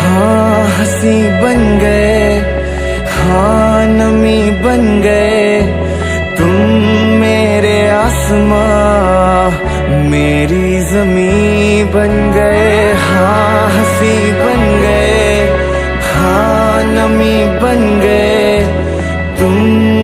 हाँ हंसी बन गए, हाँ नमी बन गए तुम, मेरे आसमां मेरी ज़मीं बन गए। हाँ हंसी बन गए, हाँ नमी बन गए